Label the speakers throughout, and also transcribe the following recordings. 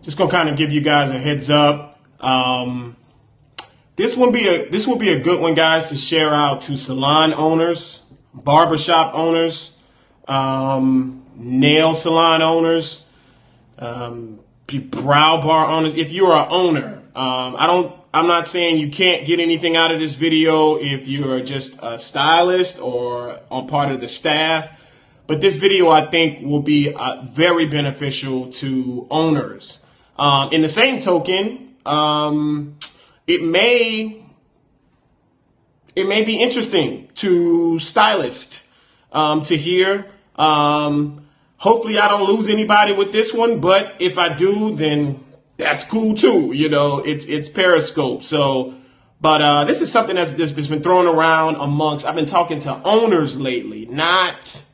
Speaker 1: Just gonna kind of give you guys a heads up. This will be a good one, guys, to share out to salon owners, barbershop owners, nail salon owners, brow bar owners. If you're an owner, I'm not saying you can't get anything out of this video if you're just a stylist or on part of the staff. But this video, I think, will be very beneficial to owners. In the same token, it may be interesting to stylists to hear. Hopefully I don't lose anybody with this one, but if I do, then that's cool too. You know, it's Periscope. So, but this is something that's been thrown around amongst. I've been talking to owners lately, not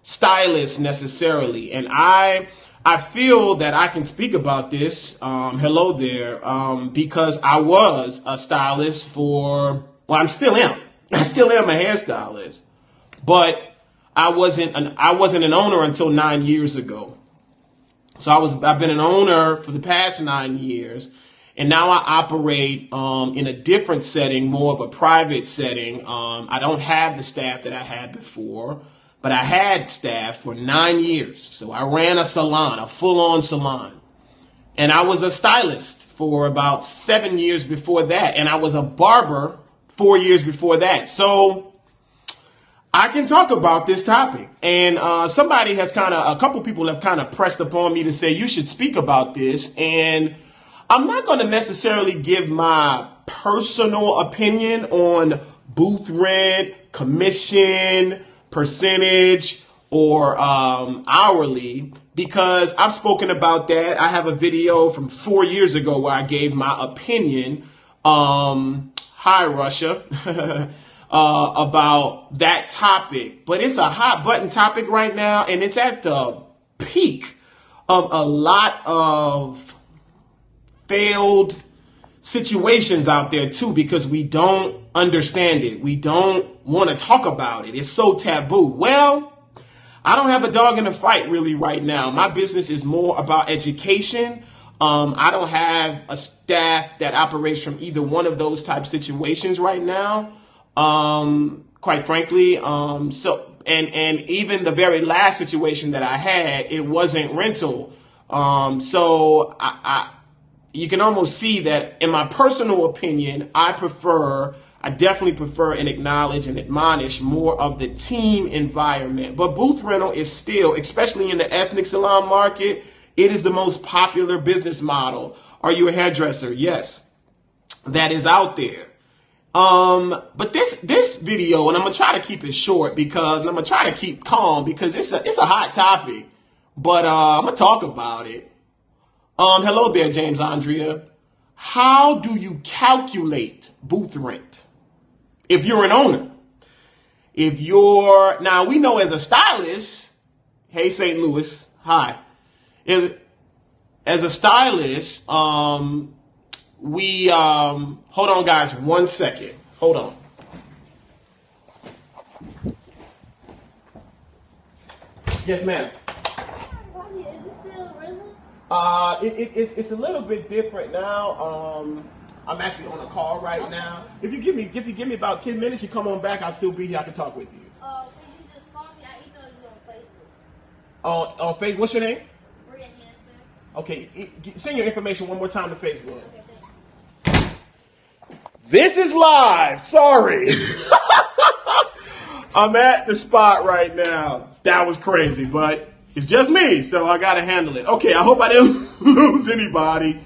Speaker 1: stylists necessarily, and I feel that I can speak about this. Hello there, because I was a stylist for. Well, I still am a hairstylist, but I wasn't an owner until 9 years ago. So I've been an owner for the past 9 years, and now I operate in a different setting, more of a private setting. I don't have the staff that I had before, but I had staff for 9 years. So I ran a salon, a full-on salon. And I was a stylist for about 7 years before that, and I was a barber 4 years before that. So I can talk about this topic. And a couple people have kind of pressed upon me to say, you should speak about this. And I'm not going to necessarily give my personal opinion on booth rent, commission, percentage, or hourly, because I've spoken about that. I have a video from 4 years ago where I gave my opinion. Hi, Russia. About that topic, but it's a hot button topic right now, and it's at the peak of a lot of failed situations out there too, because we don't understand it. We don't want to talk about it. It's so taboo. Well, I don't have a dog in the fight really right now. My business is more about education. I don't have a staff that operates from either one of those type situations right now. Quite frankly, and even the very last situation that I had, it wasn't rental. So you can almost see that in my personal opinion, I definitely prefer and acknowledge and admonish more of the team environment. But booth rental is still, especially in the ethnic salon market, it is the most popular business model. Are you a hairdresser? Yes, that is out there. But this video, and I'm gonna try to keep it short and I'm gonna try to keep calm because it's a hot topic, but I'm gonna talk about it. Hello there, James Andrea. How do you calculate booth rent if you're an owner? Now we know as a stylist, hey St. Louis, hi. As a stylist, we hold on guys 1 second. Hold on. Yes, ma'am.
Speaker 2: Is it still rental?
Speaker 1: It's a little bit different now. I'm actually on a call right now. If you give me about 10 minutes, you come on back, I'll still be here. I can talk with you.
Speaker 2: Can you just call me? I emailed you on Facebook.
Speaker 1: On Facebook, what's your name?
Speaker 2: Okay,
Speaker 1: Send your information one more time to Facebook.
Speaker 2: thanks.
Speaker 1: This is live. Sorry. I'm at the spot right now. That was crazy, but it's just me, so I got to handle it. Okay, I hope I didn't lose anybody.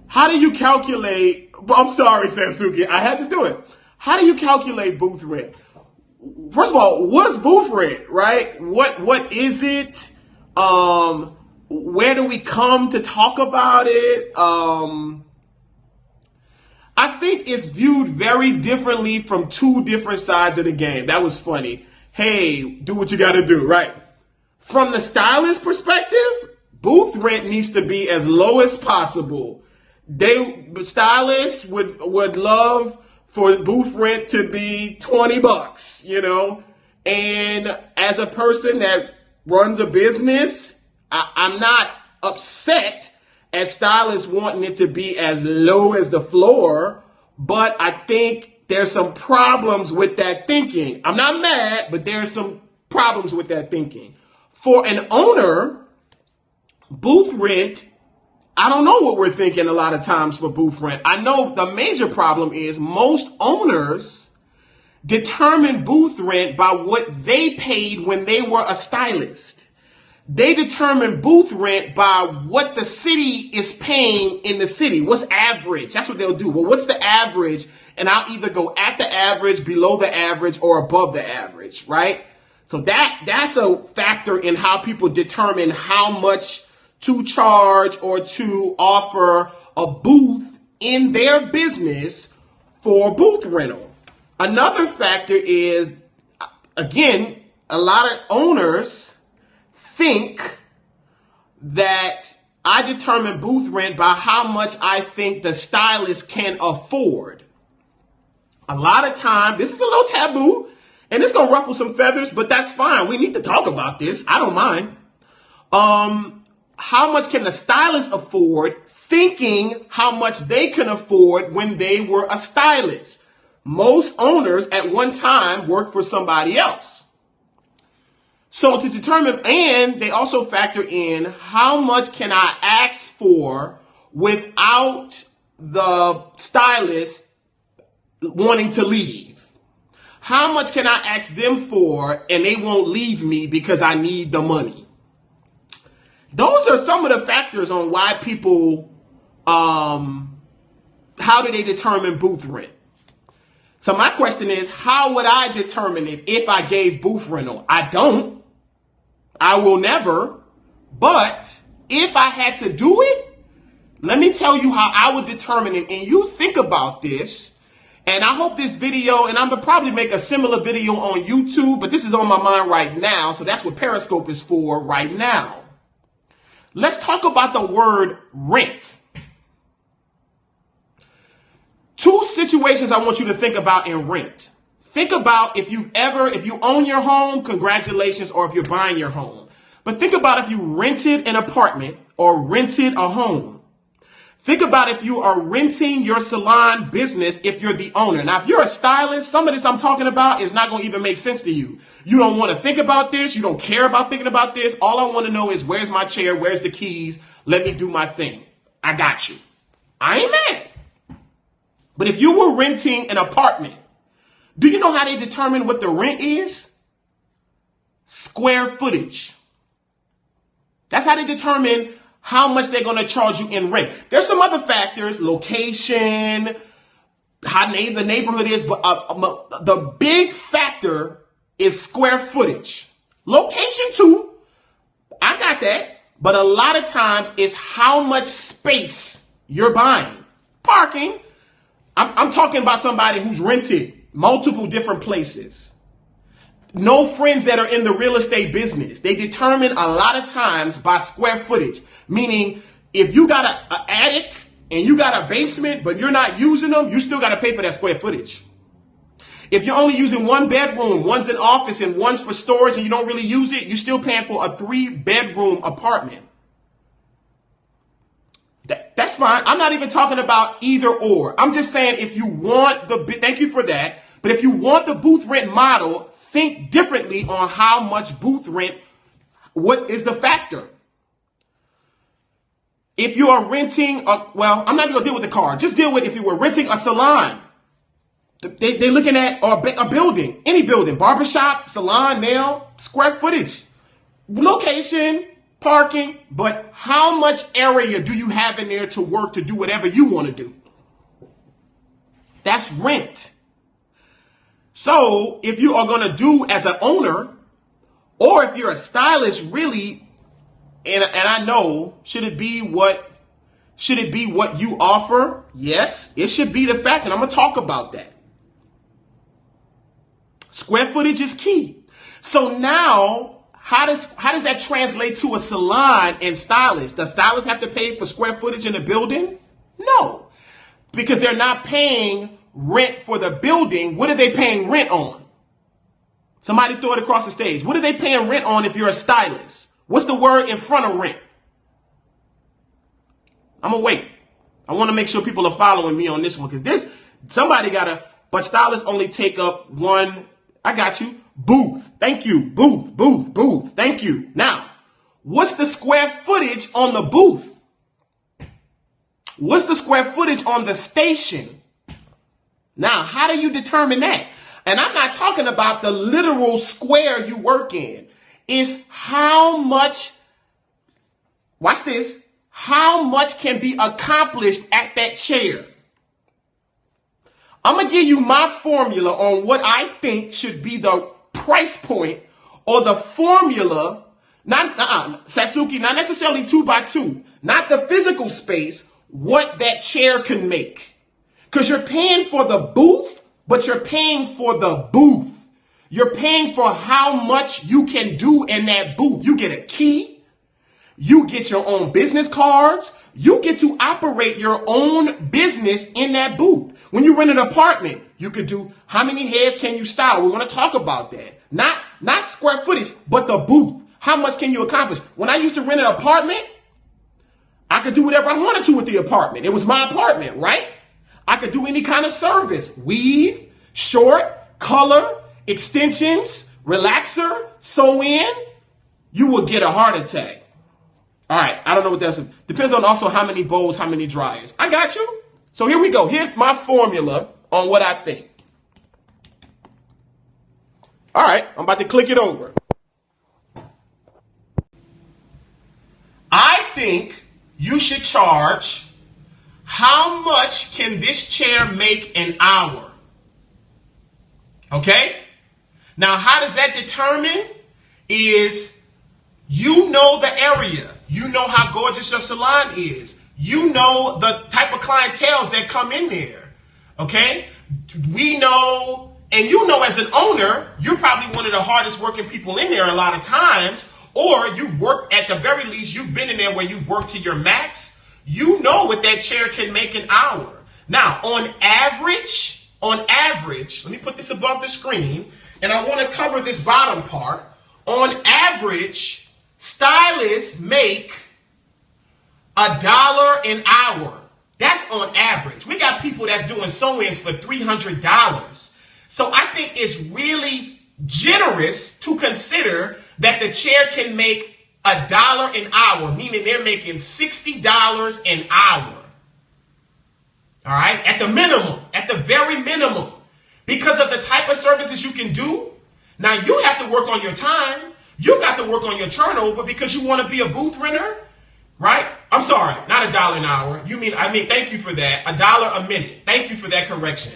Speaker 1: How do you calculate? I'm sorry, Sansuki. I had to do it. How do you calculate booth rent? First of all, what's booth rent, right? What is it? Where do we come to talk about it? I think it's viewed very differently from two different sides of the game. That was funny. Hey, do what you got to do, right? From the stylist perspective, booth rent needs to be as low as possible. Stylists would love for booth rent to be $20, you know? And as a person that runs a business, I'm not upset as stylists wanting it to be as low as the floor, but I think there's some problems with that thinking. I'm not mad, but there's some problems with that thinking. For an owner, booth rent, I don't know what we're thinking a lot of times for booth rent. I know the major problem is most owners determine booth rent by what they paid when they were a stylist. They determine booth rent by what the city is paying in the city. What's average? That's what they'll do. Well, what's the average? And I'll either go at the average, below the average, or above the average, right? So that's a factor in how people determine how much to charge or to offer a booth in their business for booth rental. Another factor is, again, a lot of owners think that I determine booth rent by how much I think the stylist can afford. A lot of time, this is a little taboo, and it's going to ruffle some feathers, but that's fine. We need to talk about this. I don't mind. How much can the stylist afford, thinking how much they can afford when they were a stylist? Most owners at one time worked for somebody else. So to determine, and they also factor in how much can I ask for without the stylist wanting to leave? How much can I ask them for and they won't leave me because I need the money? Those are some of the factors on why people, how do they determine booth rent? So my question is, how would I determine it if I gave booth rental? I don't. I will never. But if I had to do it, let me tell you how I would determine it. And you think about this. And I hope this video, and I'm going to probably make a similar video on YouTube, but this is on my mind right now. So that's what Periscope is for right now. Let's talk about the word rent. Two situations I want you to think about in rent. Think about if you own your home, congratulations, or if you're buying your home. But think about if you rented an apartment or rented a home. Think about if you are renting your salon business if you're the owner. Now, if you're a stylist, some of this I'm talking about is not going to even make sense to you. You don't want to think about this. You don't care about thinking about this. All I want to know is where's my chair? Where's the keys? Let me do my thing. I got you. I ain't mad. But if you were renting an apartment, do you know how they determine what the rent is? Square footage. That's how they determine how much they're going to charge you in rent. There's some other factors, location, how the neighborhood is, but the big factor is square footage. Location too, I got that, but a lot of times it's how much space you're buying. Parking, I'm talking about somebody who's rented multiple different places. No friends that are in the real estate business. They determine a lot of times by square footage. Meaning, if you got an attic and you got a basement, but you're not using them, you still got to pay for that square footage. If you're only using one bedroom, one's an office and one's for storage and you don't really use it, you're still paying for a 3-bedroom apartment. That's fine. I'm not even talking about either or. I'm just saying if you want thank you for that. But if you want the booth rent model, think differently on how much booth rent, what is the factor? If you are renting, I'm not even going to deal with the car. Just deal with if you were renting a salon. They're looking at a building, any building, barbershop, salon, nail, square footage, location, parking, but how much area do you have in there to work to do whatever you want to do? That's rent. So if you are going to do as an owner, or if you're a stylist, really, and I know, should it be what you offer? Yes, it should be the fact, and I'm going to talk about that. Square footage is key. So now, how does that translate to a salon and stylist? Does stylist have to pay for square footage in the building? No, because they're not paying rent for the building. What are they paying rent on? Somebody throw it across the stage. What are they paying rent on if you're a stylist? What's the word in front of rent? I'm going to wait. I want to make sure people are following me on this one because somebody got to, but stylists only take up one, I got you, booth. Thank you. Booth. Thank you. Now, what's the square footage on the booth? What's the square footage on the station? Now, how do you determine that? And I'm not talking about the literal square you work in. It's how much, watch this, how much can be accomplished at that chair. I'm going to give you my formula on what I think should be the price point or the formula, Satsuki, not necessarily 2x2, not the physical space, what that chair can make. Because you're paying for the booth, but you're paying for the booth. You're paying for how much you can do in that booth. You get a key. You get your own business cards. You get to operate your own business in that booth. When you rent an apartment, you could do how many heads can you style? We're going to talk about that. Not square footage, but the booth. How much can you accomplish? When I used to rent an apartment, I could do whatever I wanted to with the apartment. It was my apartment, right? I could do any kind of service. Weave, short, color, extensions, relaxer, sew in. You will get a heart attack. All right, I don't know what that's. Depends on also how many bowls, how many dryers. I got you. So here we go. Here's my formula on what I think. All right, I'm about to click it over. I think you should charge, how much can this chair make an hour? Okay? Now, how does that determine? Is you know the area. You know how gorgeous your salon is. You know the type of clientele that come in there. Okay? We know, and you know as an owner, you're probably one of the hardest working people in there a lot of times, or you've worked at the very least, you've been in there where you've worked to your max. You know what that chair can make an hour. Now, on average, let me put this above the screen, and I want to cover this bottom part. On average, stylists make $1 an hour. That's on average. We got people that's doing sew-ins for $300. So I think it's really generous to consider that the chair can make $1 an hour, meaning they're making $60 an hour. All right, at the minimum, at the very minimum, because of the type of services you can do. Now you have to work on your time. You got to work on your turnover because you want to be a booth renter, right? I'm sorry, not $1 an hour. I mean, thank you for that. $1 a minute. Thank you for that correction.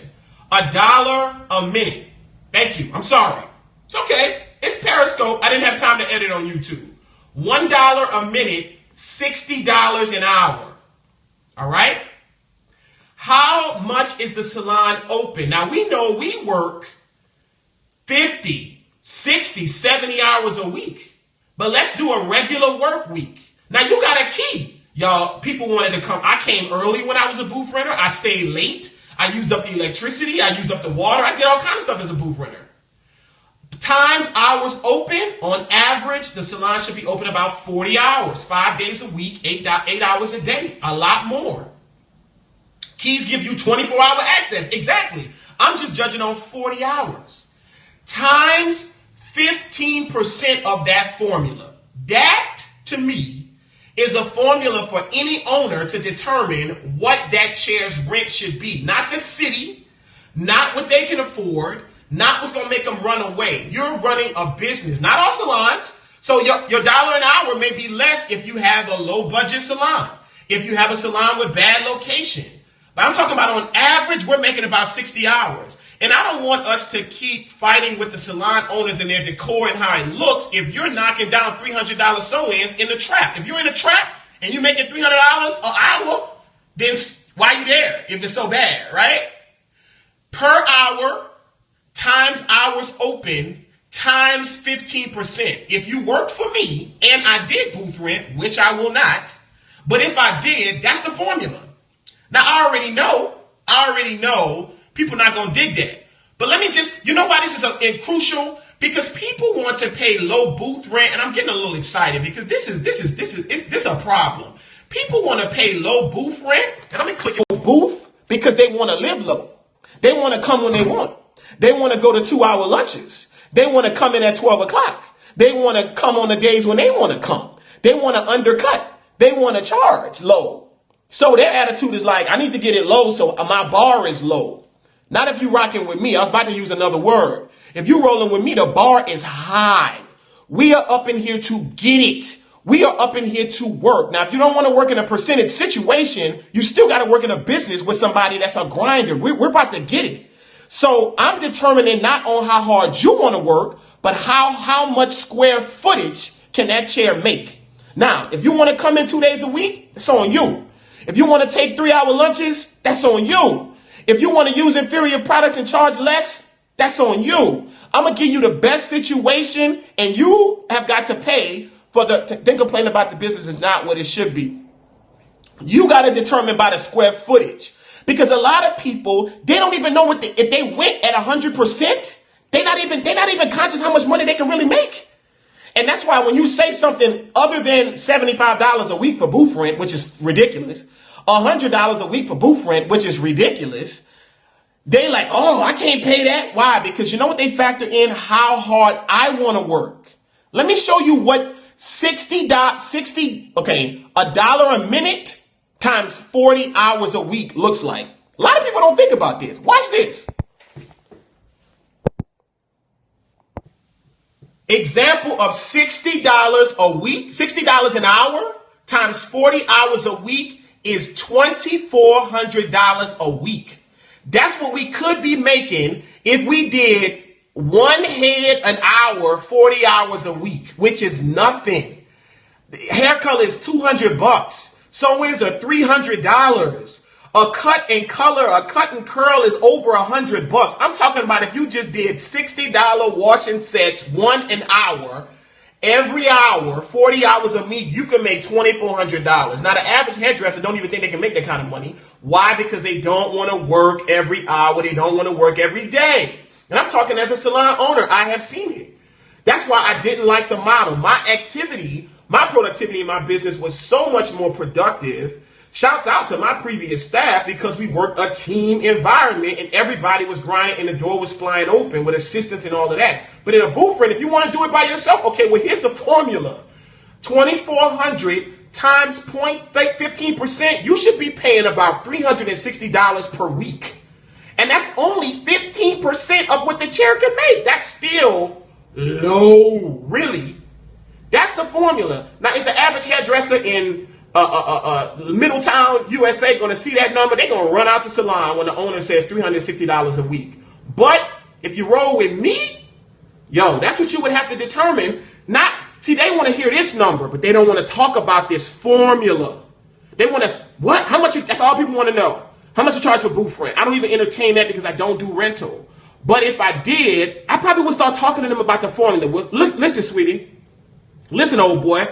Speaker 1: $1 a minute. Thank you. I'm sorry. It's okay. It's Periscope. I didn't have time to edit on YouTube. $1 a minute, $60 an hour. All right? How much is the salon open? Now, we know we work 50, 60, 70 hours a week. But let's do a regular work week. Now, you got a key. Y'all, people wanted to come. I came early when I was a booth renter. I stayed late. I used up the electricity. I used up the water. I did all kinds of stuff as a booth renter. Times hours open, on average, the salon should be open about 40 hours, 5 days a week, 8 hours a day, a lot more. Keys give you 24-hour access. Exactly. I'm just judging on 40 hours. Times 15% of that formula. That, to me, is a formula for any owner to determine what that chair's rent should be. Not the city, not what they can afford, not what's going to make them run away. You're running a business, not all salons. So your $1 an hour may be less if you have a low-budget salon, if you have a salon with bad location. But I'm talking about on average, we're making about 60 hours. And I don't want us to keep fighting with the salon owners and their decor and how it looks if you're knocking down $300 sew-ins in the trap. If you're in a trap and you're making $300 an hour, then why are you there if it's so bad, right? Per hour times hours open times 15%. If you worked for me and I did booth rent, which I will not, but if I did, that's the formula. Now, I already know people not going to dig that. But let me just, you know why this is crucial? Because people want to pay low booth rent, and I'm getting a little excited because this is a problem. People want to pay low booth rent. And let me click your booth because they want to live low. They want to come when they want. They want to go to 2-hour lunches. They want to come in at 12 o'clock. They want to come on the days when they want to come. They want to undercut. They want to charge low. So their attitude is like, I need to get it low so my bar is low. Not if you rocking with me. I was about to use another word. If you rolling with me, the bar is high. We are up in here to get it. We are up in here to work. Now, if you don't want to work in a percentage situation, you still got to work in a business with somebody that's a grinder. We're about to get it. So I'm determining not on how hard you want to work, but how much square footage can that chair make. Now, if you want to come in 2 days a week, it's on you. If you want to take 3-hour lunches, that's on you. If you want to use inferior products and charge less, that's on you. I'm going to give you the best situation, and you have got to pay for then complain about the business is not what it should be. You got to determine by the square footage. Because a lot of people, they don't even know if they went at 100%, they're not even conscious how much money they can really make. And that's why when you say something other than $75 a week for booth rent, which is ridiculous, $100 a week for booth rent, which is ridiculous, they like, oh, I can't pay that. Why? Because you know what they factor in? How hard I want to work. Let me show you what a dollar a minute times 40 hours a week looks like. A lot of people don't think about this. Watch this. Example of $60 a week, $60 an hour times 40 hours a week is $2,400 a week. That's what we could be making if we did one head an hour, 40 hours a week, which is nothing. Haircolor is $200. Sew-ins are $300. A cut and color, a cut and curl is over $100. I'm talking about if you just did $60 washing sets, one an hour, every hour, 40 hours a week, you can make $2,400. Now, the average hairdresser don't even think they can make that kind of money. Why? Because they don't want to work every hour. They don't want to work every day. And I'm talking as a salon owner. I have seen it. That's why I didn't like the model. My productivity in my business was so much more productive. Shouts out to my previous staff because we worked a team environment and everybody was grinding and the door was flying open with assistants and all of that. But in a booth rent, if you want to do it by yourself, okay, well, here's the formula. $2,400 times 0.15%, you should be paying about $360 per week. And that's only 15% of what the chair can make. That's still low, really. That's the formula. Now, is the average hairdresser in Middletown, USA, going to see that number? They're going to run out the salon when the owner says $360 a week. But if you roll with me, that's what you would have to determine. See, they want to hear this number, but they don't want to talk about this formula. They want to, what? How much? That's all people want to know. How much you charge for booth rent? I don't even entertain that because I don't do rental. But if I did, I probably would start talking to them about the formula. Look, listen, sweetie. Listen, old boy.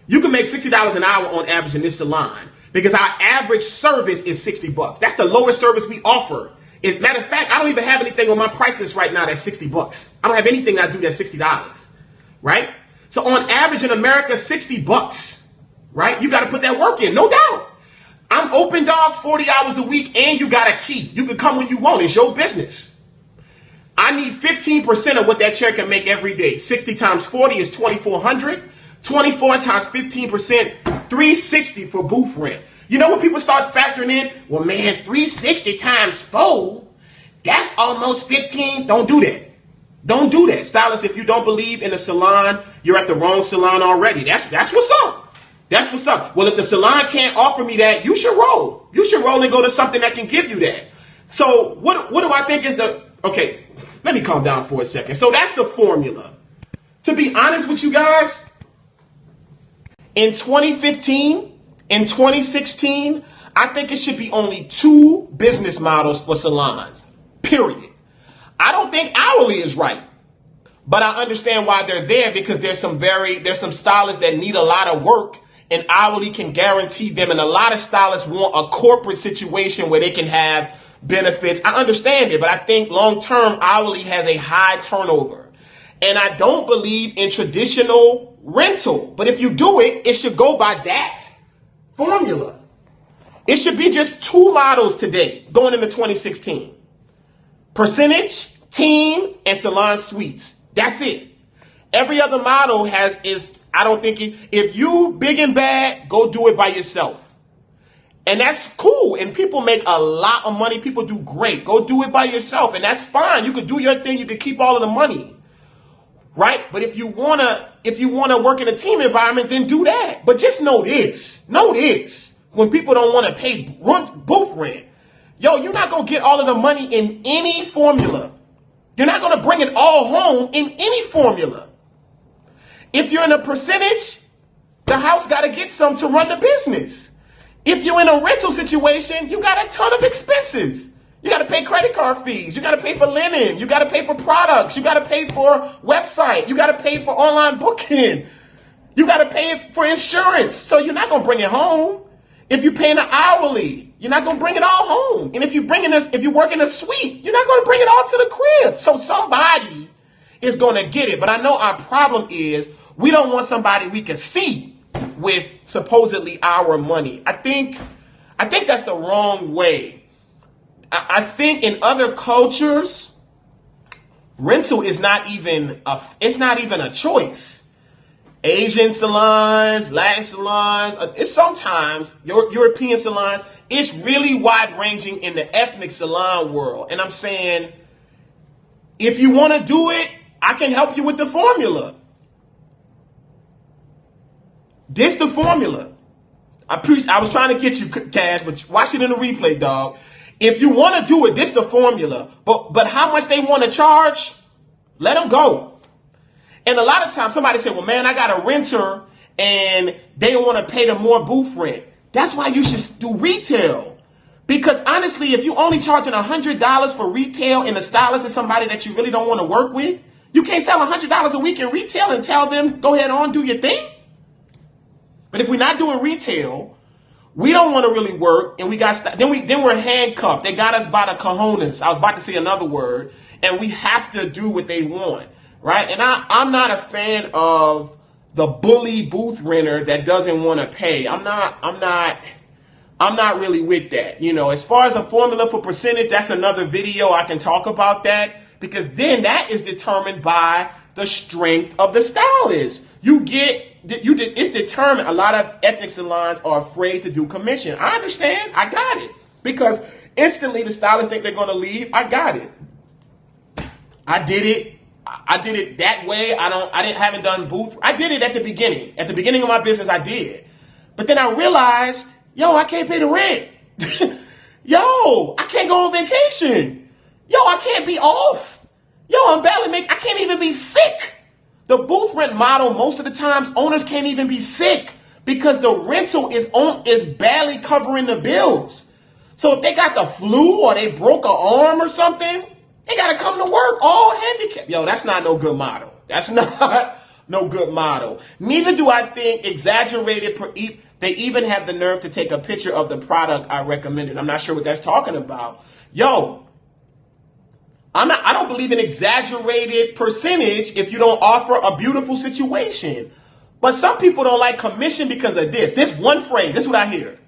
Speaker 1: You can make $60 an hour on average in this salon because our average service is $60. That's the lowest service we offer. As a matter of fact, I don't even have anything on my price list right now that's $60. I don't have anything I do that's $60, right? So on average in America, $60, right? You got to put that work in, no doubt. I'm open, dog, 40 hours a week, and you got a key. You can come when you want. It's your business. I need 15% of what that chair can make every day. 60 times 40 is 2,400. 24 times 15%, 360 for booth rent. You know what people start factoring in? Well, man, 360 times 4, that's almost 15. Don't do that. Don't do that. Stylist, if you don't believe in a salon, you're at the wrong salon already. That's what's up. That's what's up. Well, if the salon can't offer me that, you should roll. You should roll and go to something that can give you that. So what do I think is okay, let me calm down for a second. So that's the formula. To be honest with you guys, in 2015, in 2016, I think it should be only 2 business models for salons, period. I don't think hourly is right, but I understand why they're there because there's some stylists that need a lot of work and hourly can guarantee them. And a lot of stylists want a corporate situation where they can have benefits. I understand it, but I think long-term hourly has a high turnover. And I don't believe in traditional rental. But if you do it, it should go by that. formula. It should be just 2 models today going into 2016. Percentage, team, and salon suites. That's it. Every other model I don't think if you big and bad, go do it by yourself. And that's cool. And people make a lot of money. People do great. Go do it by yourself. And that's fine. You could do your thing. You could keep all of the money. Right? But if you wanna work in a team environment, then do that. But just know this. When people don't want to pay booth rent, yo, you're not gonna get all of the money in any formula. You're not gonna bring it all home in any formula. If you're in a percentage, the house got to get some to run the business. If you're in a rental situation, you got a ton of expenses. You got to pay credit card fees. You got to pay for linen. You got to pay for products. You got to pay for website. You got to pay for online booking. You got to pay for insurance. So you're not going to bring it home. If you're paying an hourly, you're not going to bring it all home. And if you work in a suite, you're not going to bring it all to the crib. So somebody is going to get it. But I know our problem is we don't want somebody we can see with supposedly our money. I think that's the wrong way. I think in other cultures, rental is not even a choice. Asian salons, Latin salons, it's sometimes European salons. It's really wide ranging in the ethnic salon world. And I'm saying, if you want to do it, I can help you with the formula. This the formula. I was trying to get you, Cash, but watch it in the replay, dog. If you want to do it, this the formula. But how much they want to charge, let them go. And a lot of times somebody said, well, man, I got a renter and they don't want to pay them more booth rent. That's why you should do retail. Because honestly, if you only charging $100 for retail and the stylist is somebody that you really don't want to work with, you can't sell $100 a week in retail and tell them, go ahead on, do your thing. But if we're not doing retail, we don't want to really work, and then we're handcuffed. They got us by the cojones. I was about to say another word, and we have to do what they want, right? And I'm not a fan of the bully booth renter that doesn't want to pay. I'm not really with that. You know, as far as a formula for percentage, that's another video. I can talk about that, because then that is determined by the strength of the stylist. It's determined. A lot of ethnic salons are afraid to do commission. I understand. I got it. Because instantly the stylists think they're going to leave. I got it. I did it that way. Haven't done booth. I did it at the beginning. At the beginning of my business, I did. But then I realized, I can't pay the rent. I can't go on vacation. I can't be off. I can't even be sick. The booth rent model, most of the times, owners can't even be sick because the rental is barely covering the bills. So if they got the flu or they broke an arm or something, they got to come to work all handicapped. That's not no good model. That's not no good model. Neither do I think exaggerated. They even have the nerve to take a picture of the product I recommended. I'm not sure what that's talking about. I don't believe in exaggerated percentage if you don't offer a beautiful situation. But some people don't like commission because of this. This one phrase, this is what I hear.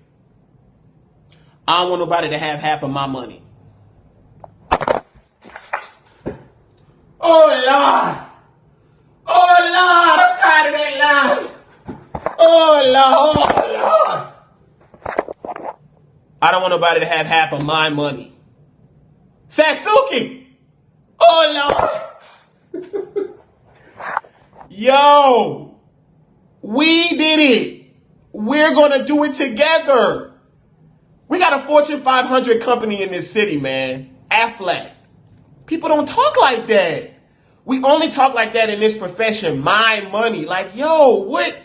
Speaker 1: I don't want nobody to have half of my money. Oh, Lord. Oh, Lord. I'm tired of that line. Oh, Lord. I don't want nobody to have half of my money. Satsuki. Oh, Lord. We did it. We're going to do it together. We got a Fortune 500 company in this city, man. Aflac. People don't talk like that. We only talk like that in this profession. My money. Like, what?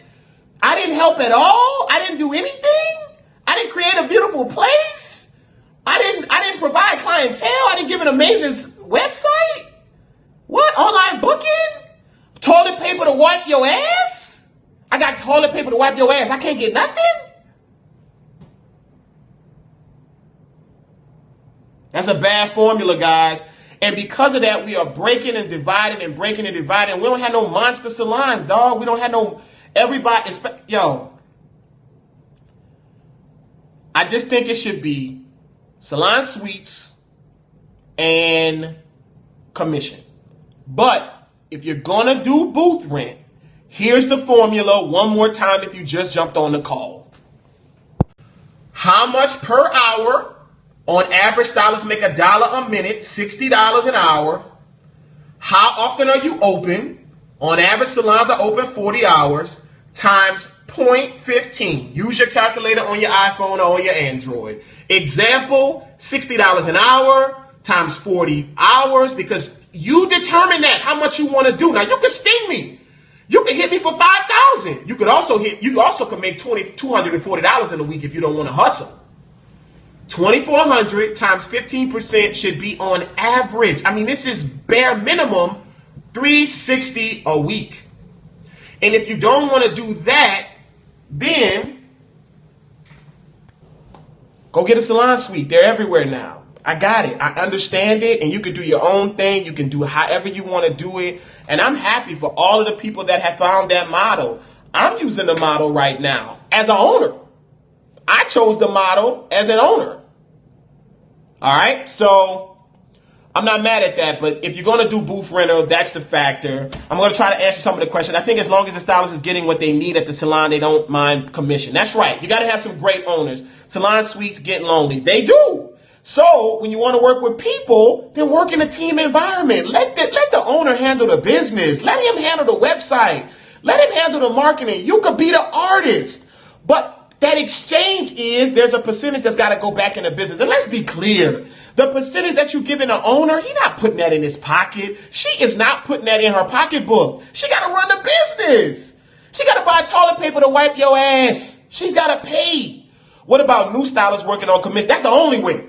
Speaker 1: I didn't help at all? I didn't do anything? I didn't create a beautiful place? I didn't provide clientele? I didn't give an amazing website? What? Online booking? Toilet paper to wipe your ass? I got toilet paper to wipe your ass. I can't get nothing? That's a bad formula, guys. And because of that, we are breaking and dividing and breaking and dividing. We don't have no monster salons, dog. We don't have no everybody. I just think it should be salon suites and commission. But if you're going to do booth rent, here's the formula one more time if you just jumped on the call. How much per hour? On average, stylists make $1 a minute, $60 an hour. How often are you open? On average, salons are open 40 hours times 0.15. Use your calculator on your iPhone or on your Android. Example, $60 an hour times 40 hours, because you determine that, how much you want to do. Now, you can sting me. You can hit me for $5,000. You could also make $240 in a week if you don't want to hustle. $2,400 times 15% should be on average. I mean, this is bare minimum $360 a week. And if you don't want to do that, then go get a salon suite. They're everywhere now. I got it. I understand it. And you can do your own thing. You can do however you want to do it. And I'm happy for all of the people that have found that model. I'm using the model right now as an owner. I chose the model as an owner. All right. So I'm not mad at that. But if you're going to do booth rental, that's the factor. I'm going to try to answer some of the questions. I think as long as the stylist is getting what they need at the salon, they don't mind commission. That's right. You got to have some great owners. Salon suites get lonely. They do. So when you want to work with people, then work in a team environment. Let the owner handle the business. Let him handle the website. Let him handle the marketing. You could be the artist. But that exchange is there's a percentage that's got to go back in the business. And let's be clear. The percentage that you give an owner, he's not putting that in his pocket. She is not putting that in her pocketbook. She got to run the business. She got to buy toilet paper to wipe your ass. She's got to pay. What about new stylists working on commission? That's the only way.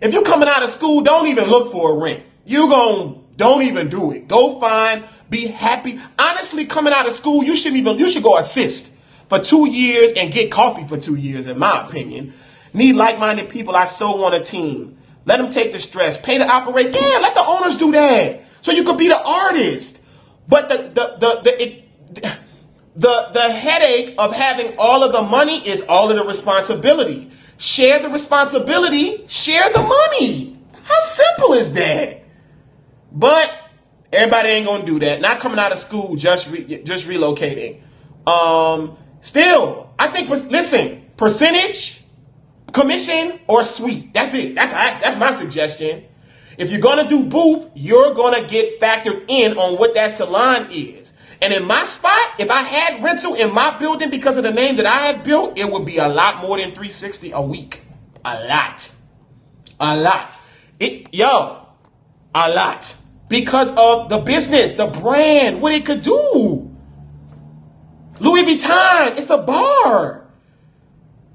Speaker 1: If you're coming out of school, don't even look for a rent. Don't even do it. Go find, be happy. Honestly, coming out of school, you should go assist for 2 years and get coffee for 2 years, in my opinion. Need like-minded people. I so want a team. Let them take the stress. Pay the operation. Yeah, let the owners do that. So you could be the artist. But the headache of having all of the money is all of the responsibility. Share the responsibility, share the money. How simple is that? But everybody ain't gonna do that. Not coming out of school, just relocating. Still, I think, listen, percentage, commission, or suite. That's it. That's my suggestion. If you're gonna do booth, you're gonna get factored in on what that salon is. And in my spot, if I had rental in my building because of the name that I have built, it would be a lot more than $360 a week. A lot. A lot. A lot. Because of the business, the brand, what it could do. Louis Vuitton, it's a bar.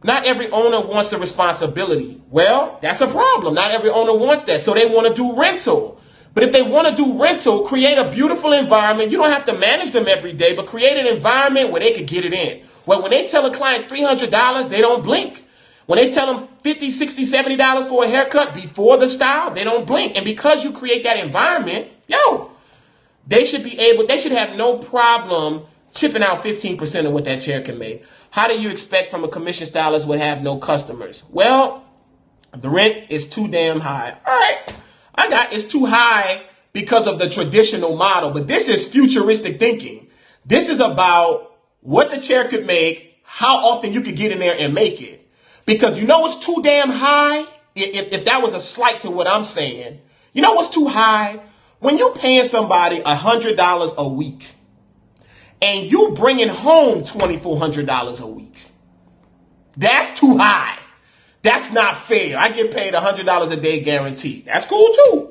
Speaker 1: Not every owner wants the responsibility. Well, that's a problem. Not every owner wants that. So they want to do rental. But if they want to do rental, create a beautiful environment. You don't have to manage them every day, but create an environment where they could get it in. Well, when they tell a client $300, they don't blink. When they tell them $50, $60, $70 for a haircut before the style, they don't blink. And because you create that environment, they should have no problem chipping out 15% of what that chair can make. How do you expect from a commission stylist would have no customers? Well, the rent is too damn high. All right. It's too high because of the traditional model, but this is futuristic thinking. This is about what the chair could make, how often you could get in there and make it. Because you know what's too damn high? If that was a slight to what I'm saying, you know what's too high? When you're paying somebody $100 a week and you bringing home $2,400 a week, that's too high. That's not fair. I get paid $100 a day guaranteed. That's cool too.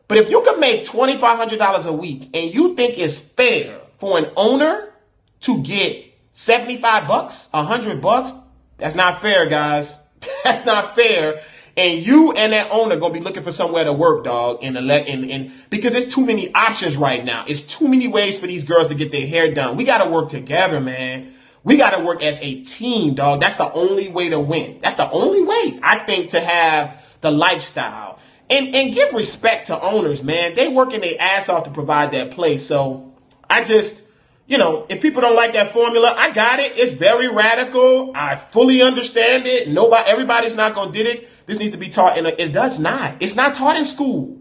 Speaker 1: But if you could make $2,500 a week and you think it's fair for an owner to get $75, $100, that's not fair, guys. That's not fair. And you and that owner gonna be looking for somewhere to work, dog. Because there's too many options right now. It's too many ways for these girls to get their hair done. We gotta work together, man. We got to work as a team, dog. That's the only way to win. That's the only way, I think, to have the lifestyle. And give respect to owners, man. They working their ass off to provide that place. So I just, if people don't like that formula, I got it. It's very radical. I fully understand it. Everybody's not going to get it. This needs to be taught it does not. It's not taught in school.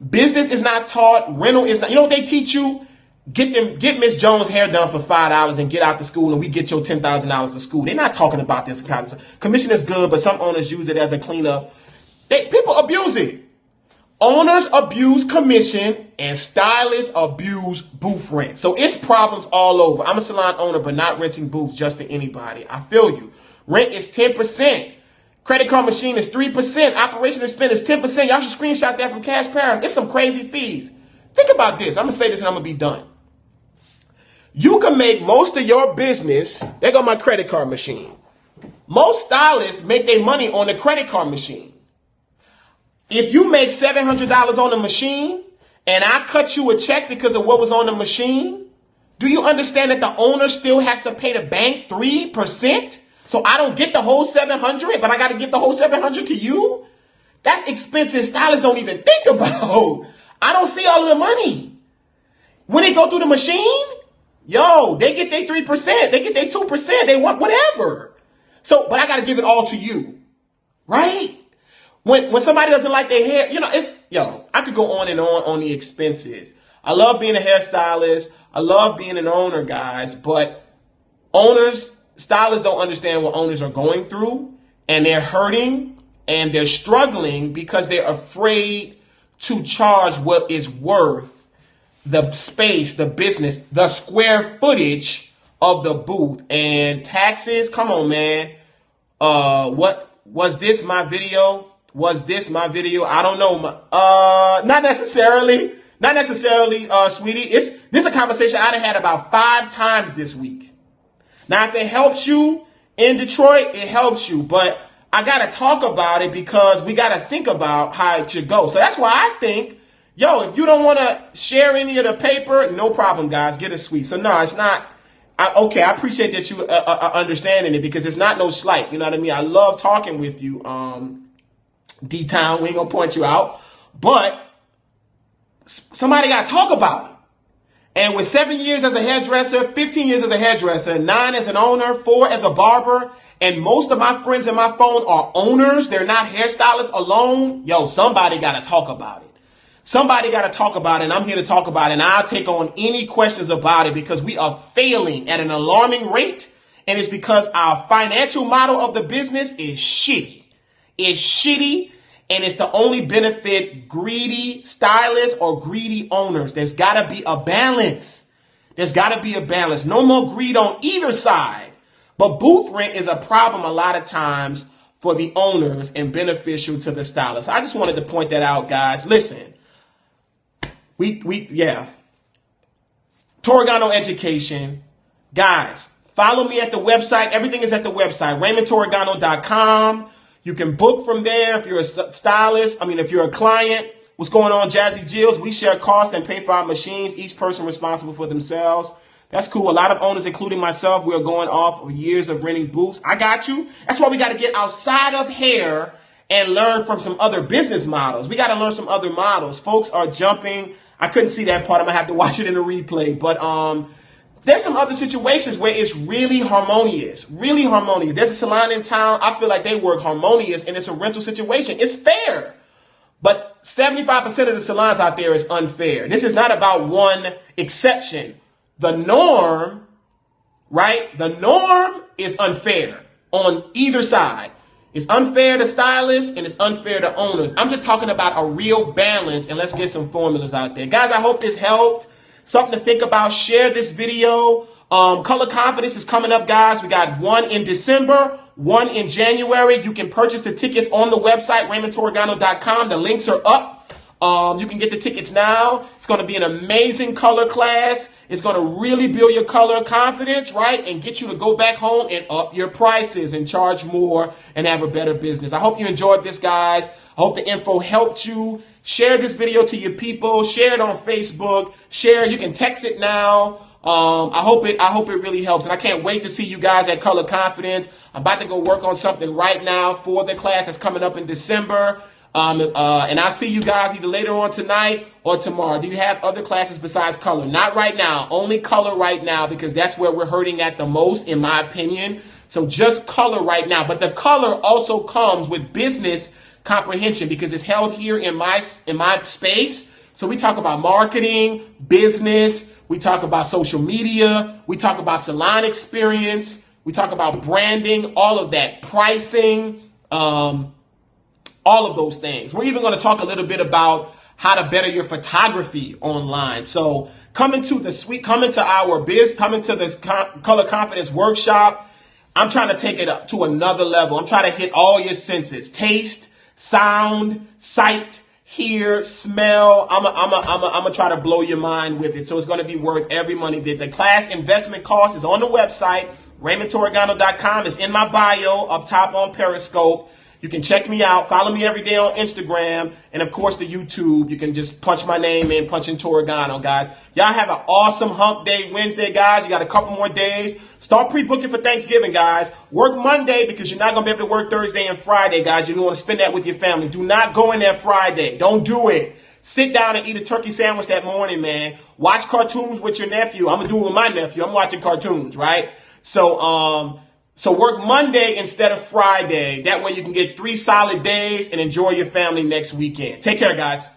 Speaker 1: Business is not taught. Rental is not. You know what they teach you? Get Miss Jones' hair done for $5 and get out to school and we get your $10,000 for school. They're not talking about this. Commission is good, but some owners use it as a cleanup. People abuse it. Owners abuse commission and stylists abuse booth rent. So it's problems all over. I'm a salon owner, but not renting booths just to anybody. I feel you. Rent is 10%. Credit card machine is 3%. Operation expense is 10%. Y'all should screenshot that from Cash Paris. It's some crazy fees. Think about this. I'm going to say this and I'm going to be done. You can make most of your business. There go my credit card machine. Most stylists make their money on the credit card machine. If you make $700 on the machine and I cut you a check because of what was on the machine, do you understand that the owner still has to pay the bank 3%? So I don't get the whole $700, but I got to get the whole $700 to you? That's expensive stylists don't even think about. I don't see all of the money. When they go through the machine, they get their 3%, they get their 2%, they want whatever. So, but I got to give it all to you, right? When somebody doesn't like their hair, I could go on and on the expenses. I love being a hairstylist. I love being an owner, guys, but stylists don't understand what owners are going through, and they're hurting and they're struggling because they're afraid to charge what is worth the space, the business, the square footage of the booth. And taxes, come on, man. What was this my video? Was this my video? I don't know. Not necessarily, sweetie. This is a conversation I'd have had about 5 times this week. Now, if it helps you in Detroit, it helps you. But I got to talk about it because we got to think about how it should go. So that's why I think, if you don't want to share any of the paper, no problem, guys. Get a suite. So no, it's not. I appreciate that you understanding it because it's not no slight. You know what I mean? I love talking with you. D-Town, we ain't gonna point you out, but somebody got to talk about it. And with 7 years as a hairdresser, 15 years as a hairdresser, 9 as an owner, 4 as a barber, and most of my friends in my phone are owners. They're not hairstylists alone. Somebody got to talk about it. Somebody got to talk about it, and I'm here to talk about it, and I'll take on any questions about it because we are failing at an alarming rate, and it's because our financial model of the business is shitty. It's shitty, and it's to only benefit greedy stylists or greedy owners. There's got to be a balance. No more greed on either side. But booth rent is a problem a lot of times for the owners and beneficial to the stylists. I just wanted to point that out, guys. Listen, Torregano Education. Guys, follow me at the website. Everything is at the website, RaymondTorregano.com. You can book from there if you're a stylist. If you're a client. What's going on, Jazzy Jills? We share costs and pay for our machines. Each person responsible for themselves. That's cool. A lot of owners, including myself, we are going off of years of renting booths. I got you. That's why we got to get outside of hair and learn from some other business models. We got to learn some other models. Folks are jumping. I couldn't see that part. I'm going to have to watch it in a replay. But there's some other situations where it's really harmonious. There's a salon in town. I feel like they work harmonious and it's a rental situation. It's fair. But 75% of the salons out there is unfair. This is not about one exception. The norm, right? The norm is unfair on either side. It's unfair to stylists and it's unfair to owners. I'm just talking about a real balance, and let's get some formulas out there. Guys, I hope this helped. Something to think about. Share this video. Color Confidence is coming up, guys. We got one in December, one in January. You can purchase the tickets on the website, RaymondTorregano.com. The links are up. You can get the tickets now. It's going to be an amazing color class. It's going to really build your color confidence, right? And get you to go back home and up your prices and charge more and have a better business. I hope you enjoyed this, guys. I hope the info helped you. Share this video to your people. Share it on Facebook. Share. You can text it now. I hope it really helps. And I can't wait to see you guys at Color Confidence. I'm about to go work on something right now for the class that's coming up in December. And I'll see you guys either later on tonight or tomorrow. Do you have other classes besides color? Not right now. Only color right now, because that's where we're hurting at the most, in my opinion. So just color right now. But the color also comes with business comprehension, because it's held here in my space. So we talk about marketing, business, we talk about social media, we talk about salon experience, we talk about branding, all of that, pricing, all of those things. We're even going to talk a little bit about how to better your photography online. So come into this color confidence workshop. I'm trying to take it up to another level. I'm trying to hit all your senses: taste, sound, sight, hear, smell. I'm gonna try to blow your mind with it. So it's going to be worth every money. The class investment cost is on the website, RaymondTorregano.com. It's in my bio up top on Periscope. You can check me out. Follow me every day on Instagram. And, of course, the YouTube. You can just punch my name in, punch in Torregano, guys. Y'all have an awesome hump day Wednesday, guys. You got a couple more days. Start pre-booking for Thanksgiving, guys. Work Monday, because you're not going to be able to work Thursday and Friday, guys. You want to spend that with your family. Do not go in there Friday. Don't do it. Sit down and eat a turkey sandwich that morning, man. Watch cartoons with your nephew. I'm going to do it with my nephew. I'm watching cartoons, right? So work Monday instead of Friday. That way you can get 3 solid days and enjoy your family next weekend. Take care, guys.